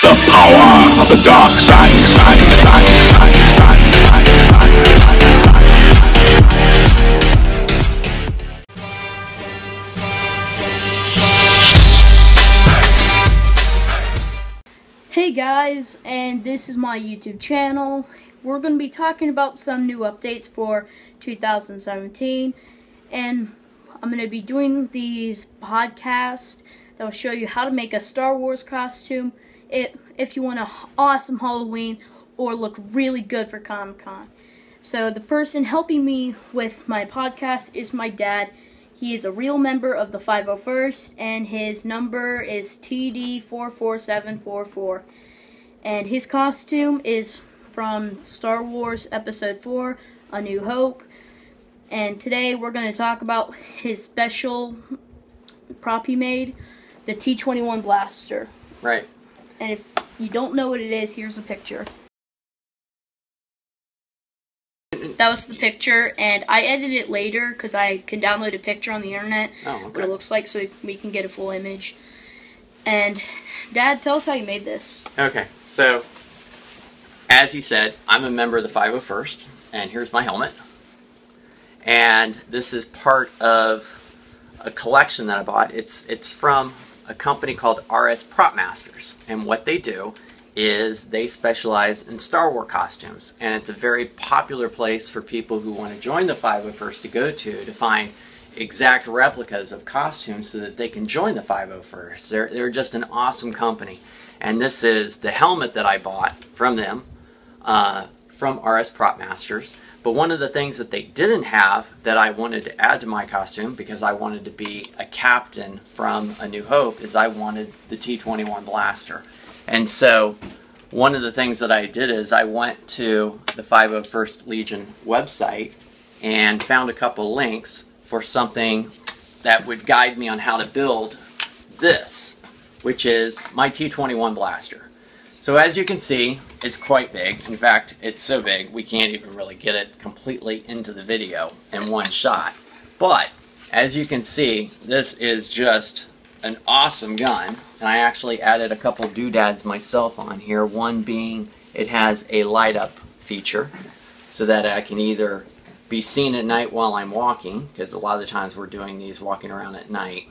The power of the dark side. Hey guys, and this is my YouTube channel. We're going to be talking about some new updates for 2017, and I'm going to be doing these podcasts that will show you how to make a Star Wars costume if you want an awesome Halloween or look really good for Comic-Con. So the person helping me with my podcast is my dad. He is a real member of the 501st, and his number is TD44744. And his costume is from Star Wars Episode 4, A New Hope. And today we're going to talk about his special prop he made, the T-21 blaster. Right. And if you don't know what it is, here's a picture. That was the picture, and I edited it later because I can download a picture on the internet, what it looks like, so we can get a full image. And Dad, tell us how you made this. Okay, so as he said, I'm a member of the 501st, and here's my helmet. And this is part of a collection that I bought. It's from a company called RS Prop Masters, and what they do is they specialize in Star Wars costumes, and it's a very popular place for people who want to join the 501st to go to find exact replicas of costumes so that they can join the 501st. They're just an awesome company, and this is the helmet that I bought from them, from RS Prop Masters. But one of the things that they didn't have that I wanted to add to my costume, because I wanted to be a captain from A New Hope, is I wanted the T-21 blaster. And so one of the things that I did is I went to the 501st Legion website and found a couple links for something that would guide me on how to build this, which is my T-21 blaster. So as you can see, it's quite big. In fact, it's so big we can't even really get it completely into the video in one shot. But as you can see, this is just an awesome gun, and I actually added a couple doodads myself on here. One being it has a light up feature so that I can either be seen at night while I'm walking, because a lot of the times we're doing these walking around at night.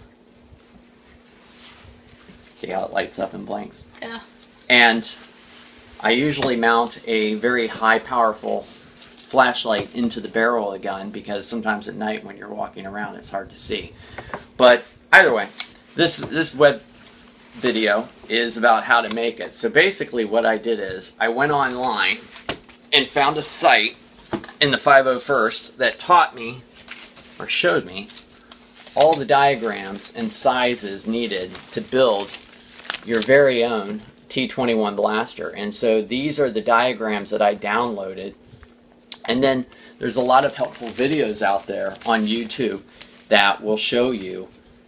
See how it lights up and blinks? Yeah. And I usually mount a very high powerful flashlight into the barrel of the gun, because sometimes at night when you're walking around it's hard to see. But either way, this web video is about how to make it. So basically what I did is I went online and found a site in the 501st that taught me, or showed me, all the diagrams and sizes needed to build your very own T-21 blaster. And so these are the diagrams that I downloaded. And then there's a lot of helpful videos out there on YouTube that will show you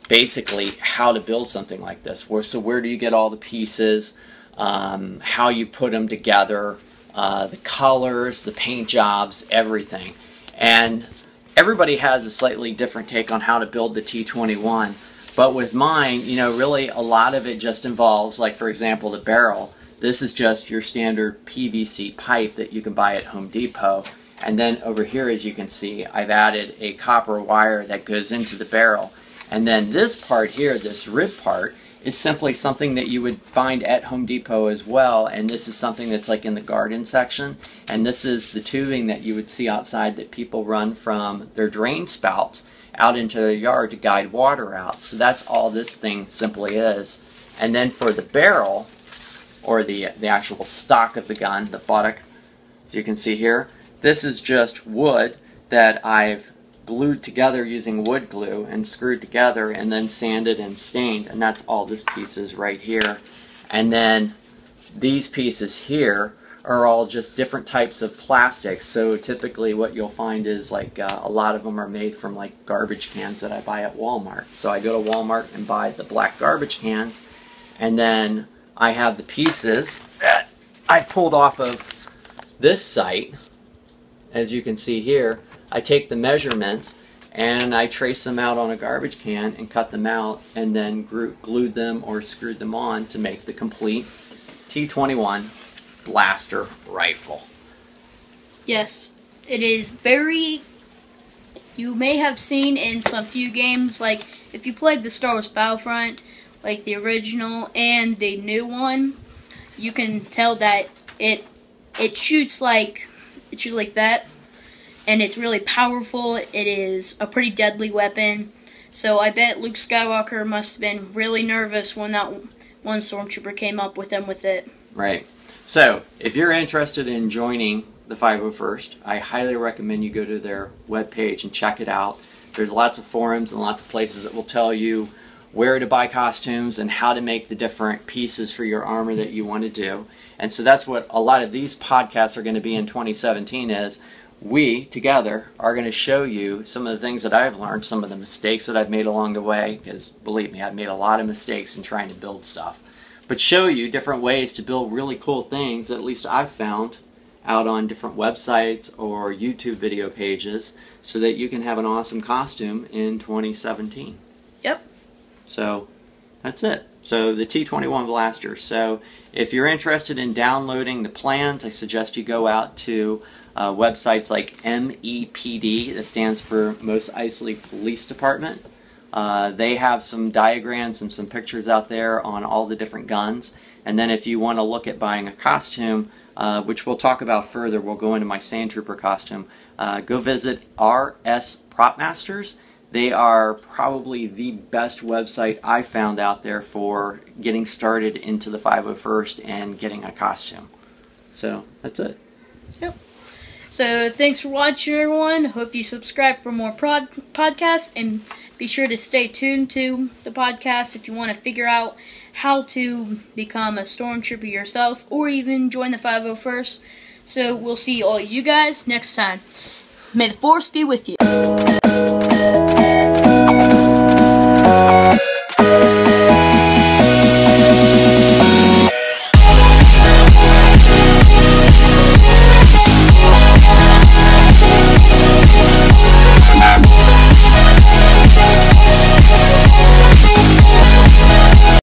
basically how to build something like this. So where do you get all the pieces, how you put them together, the colors, the paint jobs, everything. And everybody has a slightly different take on how to build the T-21. But with mine, you know, really a lot of it just involves, like for example, the barrel. This is just your standard PVC pipe that you can buy at Home Depot. And then over here, as you can see, I've added a copper wire that goes into the barrel. And then this part here, this rib part, is simply something that you would find at Home Depot as well. And this is something that's like in the garden section. And this is the tubing that you would see outside that people run from their drain spouts out into their yard to guide water out. So that's all this thing simply is. And then for the barrel, or the actual stock of the gun, the buttock, as you can see here, this is just wood that I've glued together using wood glue and screwed together and then sanded and stained, and that's all this piece is right here. And then these pieces here are all just different types of plastics. So typically what you'll find is like a lot of them are made from like garbage cans that I buy at Walmart. So I go to Walmart and buy the black garbage cans, and then I have the pieces that I pulled off of this site. As you can see here, I take the measurements and I trace them out on a garbage can and cut them out, and then glued them or screwed them on to make the complete T-21 blaster rifle. Yes, it is very... You may have seen in some few games, like if you played the Star Wars Battlefront, like the original and the new one, you can tell that it shoots like that, and it's really powerful. It is a pretty deadly weapon. So I bet Luke Skywalker must have been really nervous when that one stormtrooper came up with him with it. Right. So if you're interested in joining the 501st, I highly recommend you go to their webpage and check it out. There's lots of forums and lots of places that will tell you where to buy costumes and how to make the different pieces for your armor that you want to do. And so that's what a lot of these podcasts are going to be in 2017 is we, together, are going to show you some of the things that I've learned, some of the mistakes that I've made along the way, because believe me, I've made a lot of mistakes in trying to build stuff. But show you different ways to build really cool things that at least I've found out on different websites or YouTube video pages so that you can have an awesome costume in 2017. Yep. So that's it. So the T-21 blaster. So if you're interested in downloading the plans, I suggest you go out to websites like MEPD, that stands for Most Eisley Police Department. They have some diagrams and some pictures out there on all the different guns. And then if you want to look at buying a costume, which we'll talk about further, we'll go into my Sand Trooper costume, go visit RS Prop Masters. They are probably the best website I found out there for getting started into the 501st and getting a costume. So that's it. Yep. So thanks for watching, everyone. Hope you subscribe for more podcasts, and be sure to stay tuned to the podcast if you want to figure out how to become a stormtrooper yourself or even join the 501st. So we'll see all you guys next time. May the Force be with you.